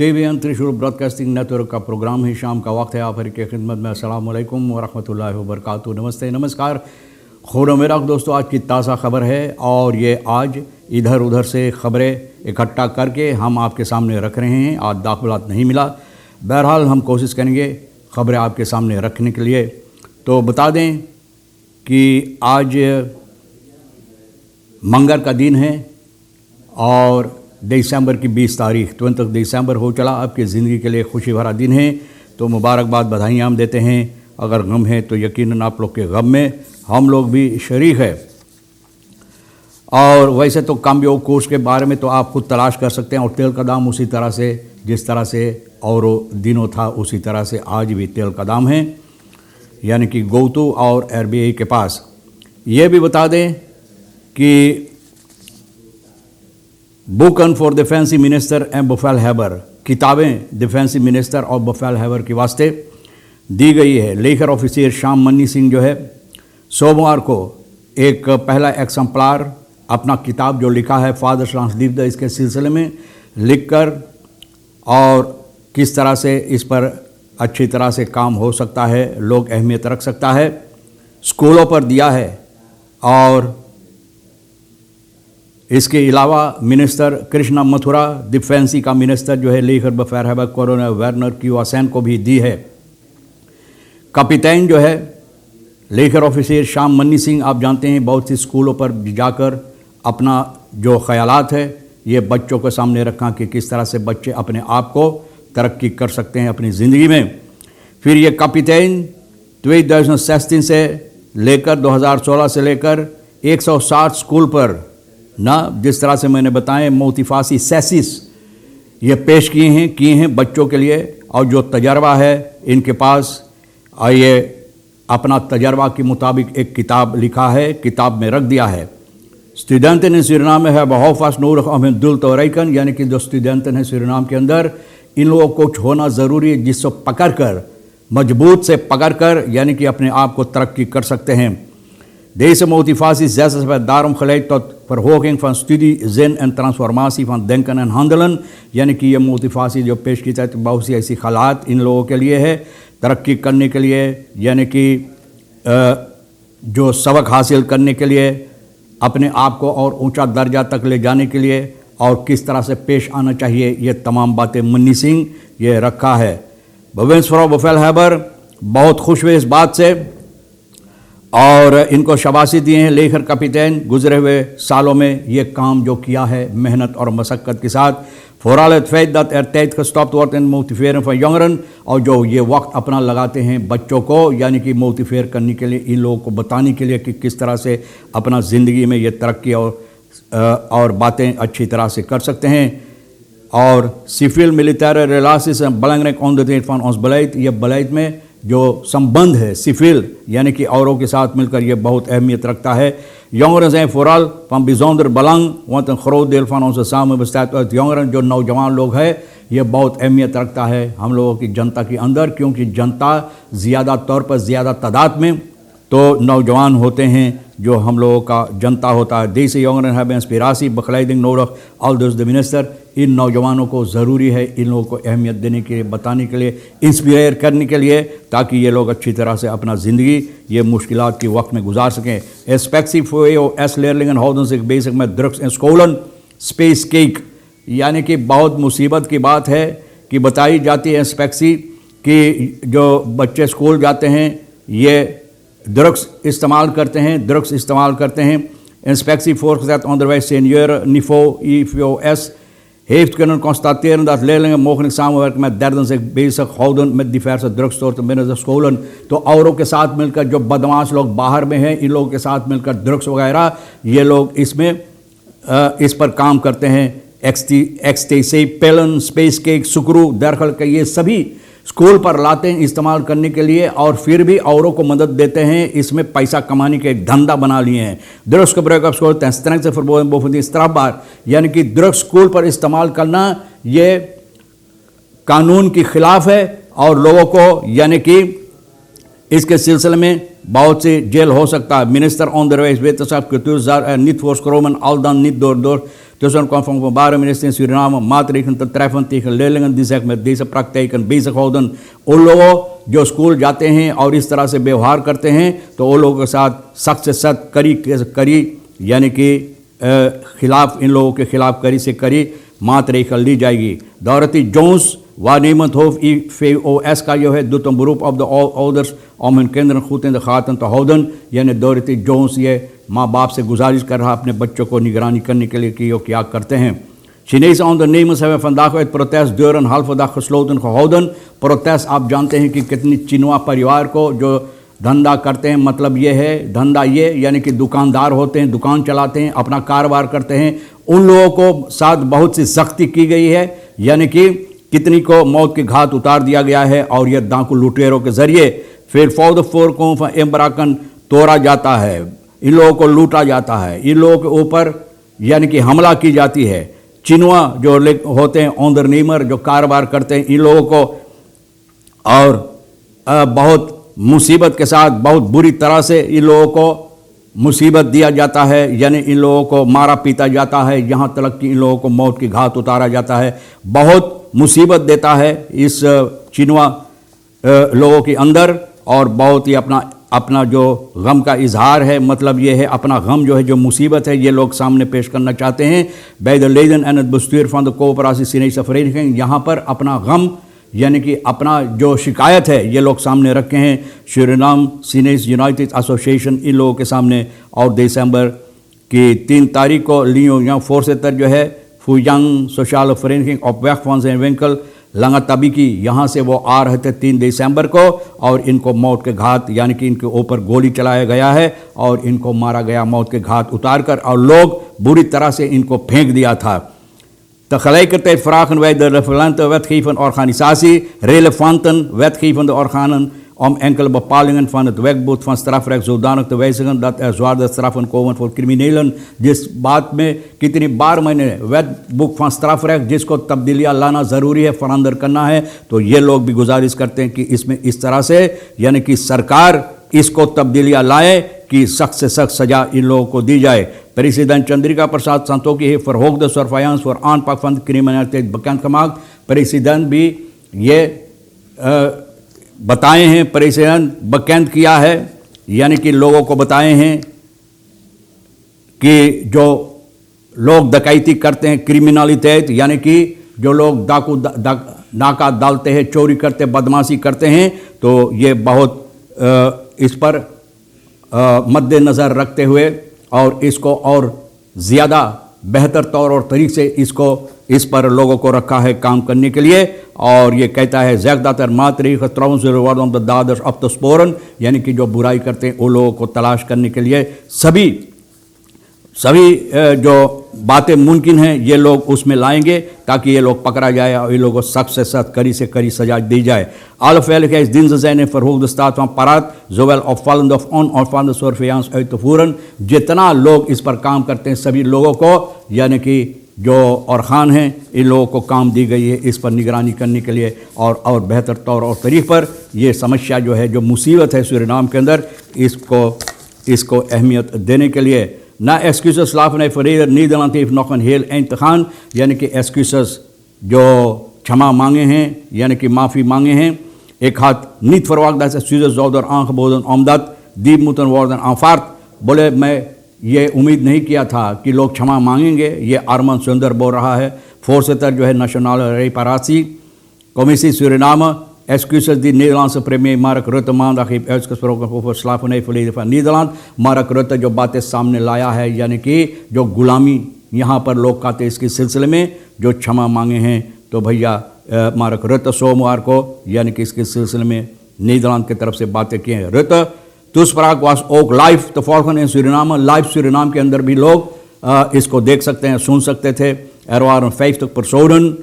TVN त्रिशूल broadcasting network का programme है। शाम का वक्त है, आप हर की खिदमत में अस्सलाम वालेकुम व रहमतुल्लाहि व बरकातुहू। नमस्ते, नमस्कार, खुदा मेरा दोस्तों। आज की ताज़ा खबर है और ये आज इधर उधर से खबरें इकट्ठा करके हम आपके सामने रख रहे हैं। आज दाखिलात नहीं मिला, बहरहाल हम कोशिश करेंगे खबरें आपके सामने रखने के लिए। तो बता दें कि आज मंगर का दिन है और दिसंबर की 20 तारीख 20 दिसंबर हो चला। आपकी ज़िंदगी के लिए खुशी भरा दिन है, तो मुबारकबाद, बधाइयाँ हम देते हैं। अगर गम है तो यकीनन आप लोग के गम में हम लोग भी शरीक है। और वैसे तो काम्बियो कोर्स के बारे में तो आप खुद तलाश कर सकते हैं। और तेल का दाम उसी तरह से, जिस तरह से और दिनों था उसी तरह से आज भी तेल का दाम है, यानी कि गोतू और RBI के पास। ये भी बता दें कि book and for defence minister and baffle Haber, किताबें डिफेंस मिनिस्टर और बफेल हैबर के वास्ते दी गई है। लेकर ऑफिसर श्याम मन्नी सिंह जो है सोमवार को एक पहला एक्सम्पलार अपना किताब जो लिखा है फादर्स ट्रांसलीव द, इसके सिलसिले में लिखकर और किस तरह से इस पर अच्छी तरह से काम हो सकता है, लोग अहमियत रख सकता है, स्कूलों पर दिया है। और इसके अलावा मिनिस्टर कृष्णा मथुरा, डिफेंसी का मिनिस्टर जो है लेकर बफेल हैबर कोरोना वर्नर क्यूआसेन को भी दी है। कपितान जो है लेकर ऑफिसर श्याम मन्नी सिंह, आप जानते हैं बहुत सी स्कूलों पर जाकर अपना जो ख्यालात है ये बच्चों के सामने रखा कि किस तरह से बच्चे अपने आप को तरक्की कर सकते हैं अपनी ज़िंदगी में। फिर ये कपितान 2016 से लेकर 2016 से लेकर 160 स्कूल पर ना, जिस तरह से मैंने बताएं, मोतिफासी सेसिस ये पेश किए हैं बच्चों के लिए। और जो तजर्बा है इनके पास, ये अपना तजर्बा के मुताबिक एक किताब लिखा है, किताब में रख दिया है। स्टूडेंट ने सूरीनाम में है बहुफास नूर अहमदुल तोरैकन, यानी कि जो स्टूडेंट हैं सूरीनाम के अंदर, इन लोगों को कुछ होना ज़रूरी है जिससे पकड़ कर, मजबूत से पकड़ कर, यानी कि अपने आप को तरक्की कर सकते हैं। Deze motivatie zet zich daarom geleid tot verhoging van studie, zin en transformatie van denken en handelen, यानी कि ये मोटिवासी जो पेश की जाती है बहुत सी ऐसी हालात इन लोगों के लिए है तरक्की करने के लिए, यानी कि जो सबक हासिल करने के लिए, अपने आप को और ऊंचा दर्जा तक ले जाने के लिए और किस तरह से पेश आना चाहिए, ये तमाम बातें मन्नी सिंह ये रखा है। भुवनेश्वर बफेल हैबर बहुत खुश हुए इस बात से और इनको शाबाशी दिए हैं। लेकर कपितान गुजरे हुए सालों में ये काम जो किया है मेहनत और मशक्क़त के साथ, vooral het feit dat tijd gestopt wordt in motiveren van jongeren, और जो ये वक्त अपना लगाते हैं बच्चों को, यानी कि मोटिवेट करने के लिए, इन लोगों को बताने के लिए कि किस तरह से अपना ज़िंदगी में ये तरक्की और बातें अच्छी तरह से कर सकते हैं। और civil military relations belangrijk onderdeel van ons beleid, ये beleid में जो संबंध है सिविल, यानी कि औरों के साथ मिलकर ये बहुत अहमियत रखता है। Jongeren zijn vooral van bijzonder belang, want een groot deel van onze samen bestaat uit jongeren, जो नौजवान लोग हैं ये बहुत अहमियत रखता है हम लोगों की जनता के अंदर, क्योंकि जनता ज़्यादा तौर पर ज़्यादा तादाद में तो नौजवान होते हैं जो हम लोगों का जनता होता है। Deze jongeren hebben inspiratie, begeleiding nodig, aldus de minister। इन नौजवानों को ज़रूरी है इन लोगों को अहमियत देने के लिए, बताने के लिए, इंस्पायर करने के लिए, ताकि ये लोग अच्छी तरह से अपना ज़िंदगी ये मुश्किलात के वक्त में गुजार सकें। Inspectie voor EOS-leerlingen houden zich bezig met drugs in scholen, space cake, यानी कि बहुत मुसीबत की बात है कि बताई जाती है इंस्पेक्सी कि जो बच्चे स्कूल जाते हैं ये ड्रग्स इस्तेमाल करते हैं। Inspectie voortgezet onderwijs senior niveau IVOS heeft kunnen constateren dat leerlingen mogelijk samenwerken met derden zich bezighouden met diverse drugssoorten binnen de scholen। तो औरों के साथ मिलकर जो बदमाश लोग बाहर में हैं, इन लोगों के साथ मिलकर ड्रग्स वगैरह ये लोग इसमें इस पर काम करते हैं। एक्सटेसी, पेलन, स्पेस केक, सुकरू, दरखल के ये सभी स्कूल पर लाते हैं इस्तेमाल करने के लिए और फिर भी औरों को मदद देते हैं, इसमें पैसा कमाने के एक धंधा बना लिए हैं। Drugs gebruik op school ten strengste verboden, bovendien strafbaar, यानी कि ड्रग्स स्कूल पर इस्तेमाल करना ये कानून के खिलाफ है और लोगों को, यानी कि इसके सिलसिले में बहुत सी जेल हो सकता है। Minister onderwijs, wetenschap, cultuur zal er niet voor schromen, al dan niet door tussenkomst van Barenminister in Suriname maatregelen te treffen tegen leerlingen die zich met deze praktijken bezighouden. उन लोगों जो स्कूल जाते हैं और इस तरह से व्यवहार करते हैं तो उन लोगों के साथ सख्त से सख्त कड़ी यानी कि खिलाफ इन लोगों के खिलाफ कड़ी से कड़ी maatregelen ली जाएगी. Dorothy Jones, waarnemend hoofd IVOS का जो है doet een beroep op de ouders om hun kinderen goed in de gaten te houden. यानी Dorothy Jones ये माँ बाप से गुजारिश कर रहा अपने बच्चों को निगरानी करने के लिए कि वो क्या करते हैं. Chinese ondernemers hebben vandaag uit protest deuren halve dag gesloten gehouden. Protest आप जानते हैं कि कितनी चिनवा परिवार को जो धंधा करते हैं, मतलब ये है धंधा ये यानी कि दुकानदार होते हैं, दुकान चलाते हैं, अपना कारोबार करते हैं, उन लोगों को साथ बहुत सी सख्ती की गई है. यानी कि कितनी को मौत के घाट उतार दिया गया है और यह डाकू लुटेरों के जरिए फिर फौद फोर को एम्बराकन तोड़ा जाता है, इन लोगों को लूटा जाता है, इन लोगों के ऊपर यानी कि हमला की जाती है. चिनवा जो होते हैं ऑनरनेमर जो कारोबार करते हैं, इन लोगों को और बहुत मुसीबत के साथ बहुत बुरी तरह से इन लोगों को मुसीबत दिया जाता है. यानी इन लोगों को मारा पीटा जाता है, यहाँ तक कि इन लोगों को मौत की घाट उतारा जाता है. बहुत मुसीबत देता है इस चिनवा लोगों के अंदर और बहुत ही अपना जो गम का इजहार है, मतलब ये है अपना गम जो है जो मुसीबत है ये लोग सामने पेश करना चाहते हैं. bij de leden en het bestuur van de coöperatie Chinese vereniging यहाँ पर अपना गम यानी कि अपना जो शिकायत है ये लोग सामने रखे हैं. सूरीनाम सीनेस यूनाइटेड एसोसिएशन इन लोगों के सामने. और दिसंबर की 3 तारीख को लियो यहाँ फोर्सेतर जो है Fuyang social vereniging op weg van zijn winkel लंगाताबी की यहाँ से वो आ रहे थे 3 दिसंबर को और इनको मौत के घाट यानी कि इनके ऊपर गोली चलाया गया है और इनको मारा गया मौत के घाट उतार कर और लोग बुरी तरह से इनको फेंक दिया था. Tegelijkertijd vragen wij de relevante wetgevende organisatie, relevante wetgevende organen om enkele bepalingen van het wetboek van strafrecht zodanig te wijzigen dat er zwaardere straffen komen voor criminelen. जिस बात में कितनी बार मैंने wetbook van strafrecht जिसको तब्दीलियाँ लाना ज़रूरी है, फरामदर करना है, तो ये लोग भी गुजारिश करते हैं कि इसमें इस तरह से यानी कि सरकार इसको तब्दीलियाँ लाए कि सख्त से सख्त सज़ा इन लोगों को दी जाए. President Chandrika Prasad Santokhi heeft verhoogde surveillance voor aanpak van de criminaliteit bekendgemaakt. President भी ये बताए हैं, प्रेसिडेंट बकैंत किया है यानी कि लोगों को बताए हैं कि जो लोग डकैती करते हैं क्रिमिनलिटेट यानी कि जो लोग नाका डालते हैं, चोरी करते, बदमाशी करते हैं, तो ये बहुत इस पर मद्देनज़र रखते हुए और इसको और ज़्यादा बेहतर तौर और तरीके से इस पर लोगों को रखा है काम करने के लिए. और ये कहता है ज़्यादातर मात्रिक त्रौन से रिवार्ड दादर्श अब तो स्पोरन यानी कि जो बुराई करते हैं उन लोगों को तलाश करने के लिए सभी जो बातें मुमकिन हैं ये लोग उसमें लाएंगे ताकि ये लोग पकड़ा जाए और ये लोगों को सख्त से सख्त कड़ी सजा दी जाए. Alle veiligheidsdiensten zijn in verhoogde staat van paraat zowel opvallende of onopvallende surveillance uit te voeren. जितना लोग इस पर काम करते हैं सभी लोगों को यानी कि जो अरकान हैं इन लोगों को काम दी गई है इस पर निगरानी करने के लिए और बेहतर तौर और तरीक़ पर ये समस्या जो है जो मुसीबत है सूरीनाम के अंदर इसको अहमियत देने के लिए. Na excuses slavernijverleden, Nederland heeft nog een heel eind te gaan. यानी कि excuses जो क्षमा मांगे हैं यानी कि माफ़ी मांगे हैं. Ik had niet verwacht dat excuses zouden aangeboden omdat die moeten worden aanvaard. बोले मैं ये उम्मीद नहीं किया था कि लोग क्षमा मांगेंगे. ये अरमान सुंदर बोल रहा है, voorzitter जो है nationale reparatie commissie Suriname. Excuses die Nederlandse premier Mark Rutte maandag heeft uitgesproken over slavernijverleden van Nederland. Mark Rutte जो बातें सामने लाया है यानी कि जो गुलामी यहाँ पर लोग खाते इसके सिलसिले में जो क्षमा मांगे हैं, तो भैया मार्क रुtte सोमवार को यानी कि इसके सिलसिले में नीदरलैंड की तरफ से बातें की हैं. Rutte toespraak was ook live te volgen in Suriname. Live Suriname के अंदर भी लोग इसको देख सकते हैं, सुन सकते थे. Er waren 50 personen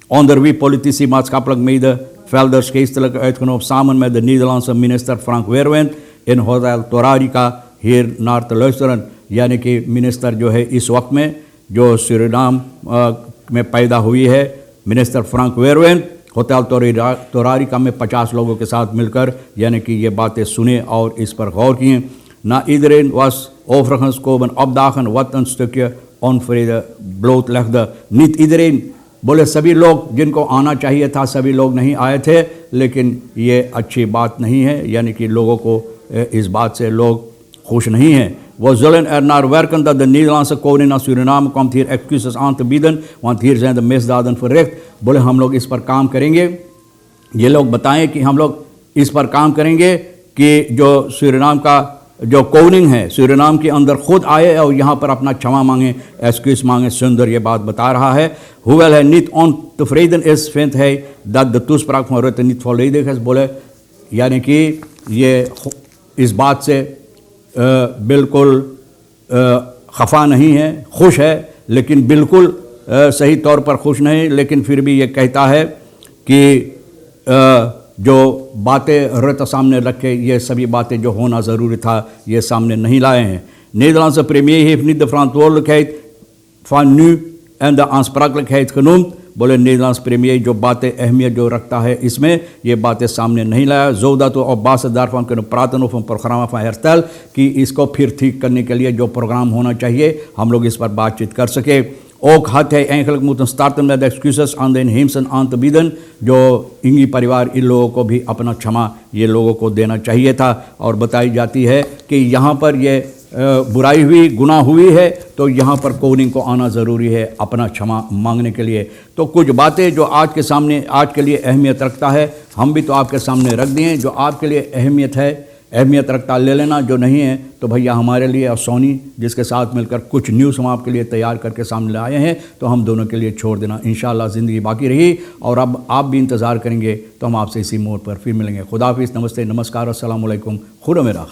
onder wie politici, maatschappelijk medevelders, geestelijke uitgenodigd samen met de Nederlandse minister Frank Weerwind in Hotel Torarica hier naar te luisteren. यानी कि मिनिस्टर जो है इस वक्त में जो सूरीनाम में पैदा हुई है, मिनिस्टर फ्रैंक वेरविन होटल तोरारिका में 50 लोगों के साथ मिलकर यानी कि ये बातें सुने और इस पर गौर किए. Na iedereen was overigens komen opdagen wat een stukje onvrede bloot legde. Niet iedereen, बोले सभी लोग जिनको आना चाहिए था सभी लोग नहीं आए थे, लेकिन ये अच्छी बात नहीं है, यानी कि लोगों को इस बात से लोग खुश नहीं हैं. We zullen naar werken dat de Nederlandse koning naar Suriname komt hier excuses aan te bieden, want hier zijn de misdaden verricht. बोले हम लोग इस पर काम करेंगे. ये लोग बताएं कि हम लोग इस पर काम करेंगे कि जो सूरीनाम का जो कोनिंग है सूरीनाम के अंदर खुद आए और यहाँ पर अपना क्षमा मांगे, एक्सक्यूज मांगे. सुंदर ये बात बता रहा है. Hoewel hij niet ontevreden is, vindt hij dat de toespraak van Rutte niet volledig is. बोले यानी कि ये इस बात से बिल्कुल खफा नहीं है, खुश है, लेकिन बिल्कुल सही तौर पर खुश नहीं. लेकिन फिर भी ये कहता है कि जो बातें रत सामने रखे, ये सभी बातें जो होना ज़रूरी था ये सामने नहीं लाए हैं. Nederlandse premier heeft niet de verantwoordelijkheid van nu en de aansprakelijkheid genoemd. बोले Nederlands premier जो बातें अहमियत जो रखता है इसमें ये बातें सामने नहीं लाया. Zodat we op basis daarvan kunnen praten over een programma van herstel कि इसको फिर ठीक करने के लिए जो प्रोग्राम होना चाहिए हम लोग इस पर बातचीत कर सके. Ook had hij eigenlijk moeten starten met excuses aan de inheemsen aan te bieden. जो इंगी परिवार इन लोगों को भी अपना क्षमा ये लोगों को देना चाहिए था. और बताई जाती है कि यहाँ पर ये बुराई हुई, गुनाह हुई है, तो यहाँ पर कोनिंग को आना ज़रूरी है अपना क्षमा मांगने के लिए. तो कुछ बातें जो आज के सामने आज के लिए अहमियत रखता है हम भी तो आपके सामने रख दिए. जो आपके लिए अहमियत रखता ले लेना, जो नहीं है तो भैया हमारे लिए और सोनी जिसके साथ मिलकर कुछ न्यूज़ हम आपके लिए तैयार करके सामने लाए हैं तो हम दोनों के लिए छोड़ देना. इंशाअल्लाह ज़िंदगी बाकी रही और अब आप भी इंतज़ार करेंगे तो हम आपसे इसी मोड़ पर फिर मिलेंगे. खुदा हाफिज़, नमस्ते, नमस्कार, अस्सलाम वालेकुम, खुदा मेरा.